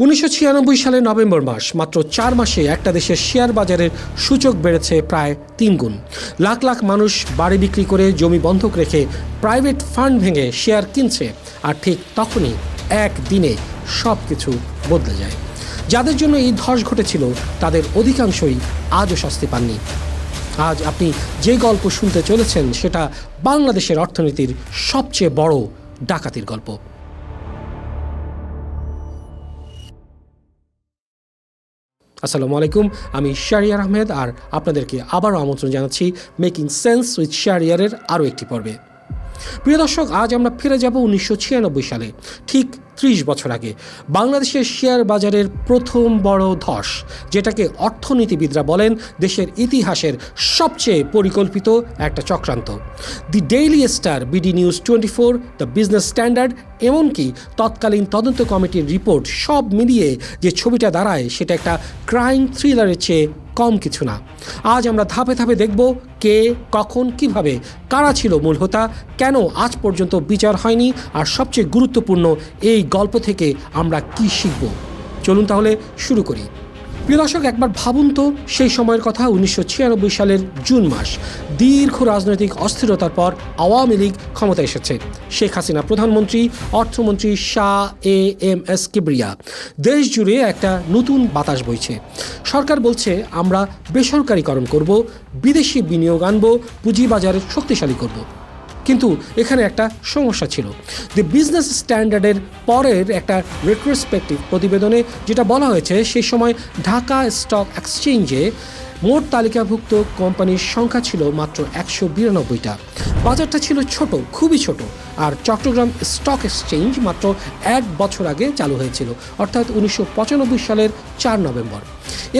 1996 সালের নভেম্বর মাস, মাত্র 4 মাসে একটা দেশের শেয়ার বাজারের সূচক বেড়েছে প্রায় 3 গুণ। লাখ লাখ মানুষ বাড়ি বিক্রি করে, জমি বন্ধক রেখে, প্রাইভেট ফান্ড ভেঙে শেয়ার কিনছে। আর ঠিক তখনই একদিনে সব কিছু বদলে যায়। যাদের জন্য এই ধস ঘটেছিল তাদের অধিকাংশই আজও শাস্তি পাননি। আজ আপনি যে গল্প শুনতে চলেছেন সেটা বাংলাদেশের অর্থনীতির সবচেয়ে বড় ডাকাতির গল্প। আসসালামু আলাইকুম, আমি শাহরিয়ার আহমেদ, আর আপনাদেরকে আবারও আমন্ত্রণ জানাচ্ছি মেকিং সেন্স উইথ শাহরিয়ারের আরও একটি পর্বে। প্রিয় দর্শক, আজ আমরা ফিরে যাব 1996 সালে, ঠিক 30 বছর আগে। বাংলাদেশের শেয়ার বাজারের প্রথম বড় ধস, যেটাকে অর্থনীতিবিদরা বলেন দেশের ইতিহাসের সবচেয়ে পরিকল্পিত একটা চক্রান্ত। The Daily Star, BD News 24, the Business Standard, এমনকি তৎকালীন তদন্ত কমিটির রিপোর্ট, সব মিলিয়ে যে ছবিটা দাঁড়ায় সেটা একটা ক্রাইম থ্রিলারের চেয়ে কম কিছু না। আজ আমরা ধাপে ধাপে দেখব কে, কখন, কিভাবে, কারা ছিল মূল হোতা, কেন আজ পর্যন্ত বিচার হয়নি, আর সবচেয়ে গুরুত্বপূর্ণ এই গল্প থেকে আমরা কি শিখব। চলুন তাহলে শুরু করি। প্রিয় দর্শক, একবার ভাবুন তো সেই সময়ের কথা। 1996 সালের জুন মাস। দীর্ঘ রাজনৈতিক অস্থিরতার পর আওয়ামী লীগ ক্ষমতায় এসেছে। শেখ হাসিনা প্রধানমন্ত্রী, অর্থমন্ত্রী শাহ এম.এস. কিবরিয়া। দেশ জুড়ে একটা নতুন বাতাস বইছে। সরকার বলছে আমরা বেসরকারীকরণ করব, বিদেশি বিনিয়োগ আনব, পুঁজিবাজারে শক্তিশালী করব। কিন্তু এখানে একটা সমস্যা ছিল। দি বিজনেস স্ট্যান্ডার্ডের পরের একটা রেট্রোস্পেক্টিভ প্রতিবেদনে যেটা বলা হয়েছে, সেই সময় ঢাকা স্টক এক্সচেঞ্জে মোট তালিকাভুক্ত কোম্পানির সংখ্যা ছিল মাত্র 192টা। বাজারটা ছিল ছোট, খুবই ছোট। আর চট্টগ্রাম স্টক এক্সচেঞ্জ মাত্র 1 বছর আগে চালু হয়েছিল, অর্থাৎ 1995 সালের 4 নভেম্বর।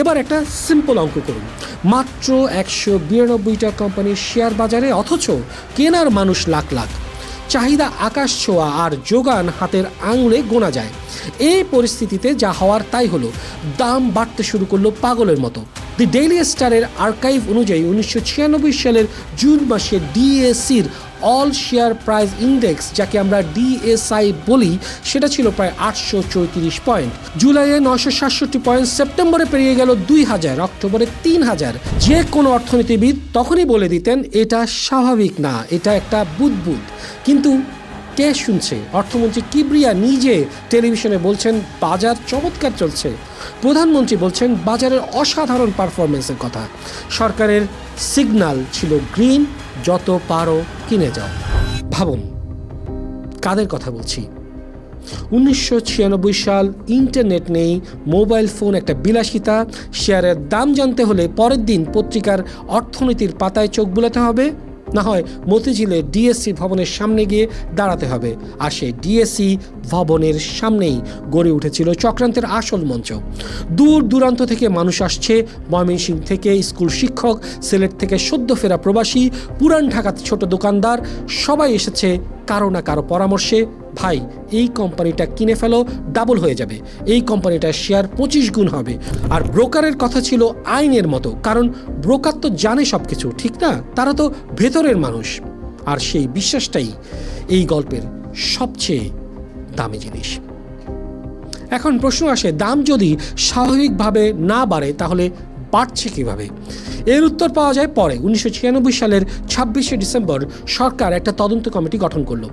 এবার একটা সিম্পল অঙ্ক করুন। মাত্র 192টা কোম্পানির শেয়ার বাজারে, অথচ কেনার মানুষ লাখ লাখ। চাহিদা আকাশ ছোঁয়া আর যোগান হাতের আঙুলে গোনা যায়। এই পরিস্থিতিতে যা হওয়ার তাই হলো, দাম বাড়তে শুরু করলো পাগলের মতো। দি ডেইলি স্টারের আর্কাইভ অনুযায়ী 1996 সালের জুন মাসে ডিএসির অল শেয়ার প্রাইস ইন্ডেক্স, যাকে আমরা ডিএসআই বলি, সেটা ছিল প্রায় 834 পয়েন্ট। জুলাইয়ে 967 পয়েন্ট, সেপ্টেম্বরে পেরিয়ে গেল 2000, অক্টোবরে 3000। যে কোনো অর্থনীতিবিদ তখনই বলে দিতেন এটা স্বাভাবিক না, এটা একটা বুদবুদ। কিন্তু কে শুনছে? অর্থমন্ত্রী কিবরিয়া নিজে টেলিভিশনে বলছেন বাজার চমৎকার চলছে। প্রধানমন্ত্রী বলছেন বাজারের অসাধারণ পারফরমেন্সের কথা। সরকারের সিগন্যাল ছিল গ্রিন, যত পারো কিনে যাও। ভাবুন কাদের কথা বলছি। 1996 সাল, ইন্টারনেট নেই, মোবাইল ফোন একটা বিলাসিতা। শেয়ারের দাম জানতে হলে পরের দিন পত্রিকার অর্থনীতির পাতায় চোখ বুলাতে হবে, না হয় মতিঝিলে ডিএসসি ভবনের সামনে গিয়ে দাঁড়াতে হবে। আর সেই ডিএসসি ভবনের সামনেই গড়ে উঠেছিল চক্রান্তের আসল মঞ্চ। দূর দূরান্ত থেকে মানুষ আসছে, ময়মনসিংহ থেকে স্কুল শিক্ষক, সিলেট থেকে সদ্য ফেরা প্রবাসী, পুরান ঢাকাতে ছোট দোকানদার, সবাই এসেছে কারো না কারো পরামর্শে। ভাই, এই কোম্পানিটা কিনে ফেলো, ডাবল হয়ে যাবে। এই কোম্পানিটার শেয়ার 25 গুণ হবে। আর ব্রোকারের কথা ছিল আইনের মতো, কারণ ব্রোকার তো জানে সব কিছু, ঠিক না? তারা তো ভেতরের মানুষ। আর সেই বিশ্বাসটাই এই গল্পের সবচেয়ে দামি জিনিস। এখন প্রশ্ন আসে, দাম যদি স্বাভাবিকভাবে না বাড়ে তাহলে বাড়ছে কিভাবে? এর উত্তর পাওয়া যায় পরে। 1996 সালের 26শে ডিসেম্বর সরকার একটা তদন্ত কমিটি গঠন করলো।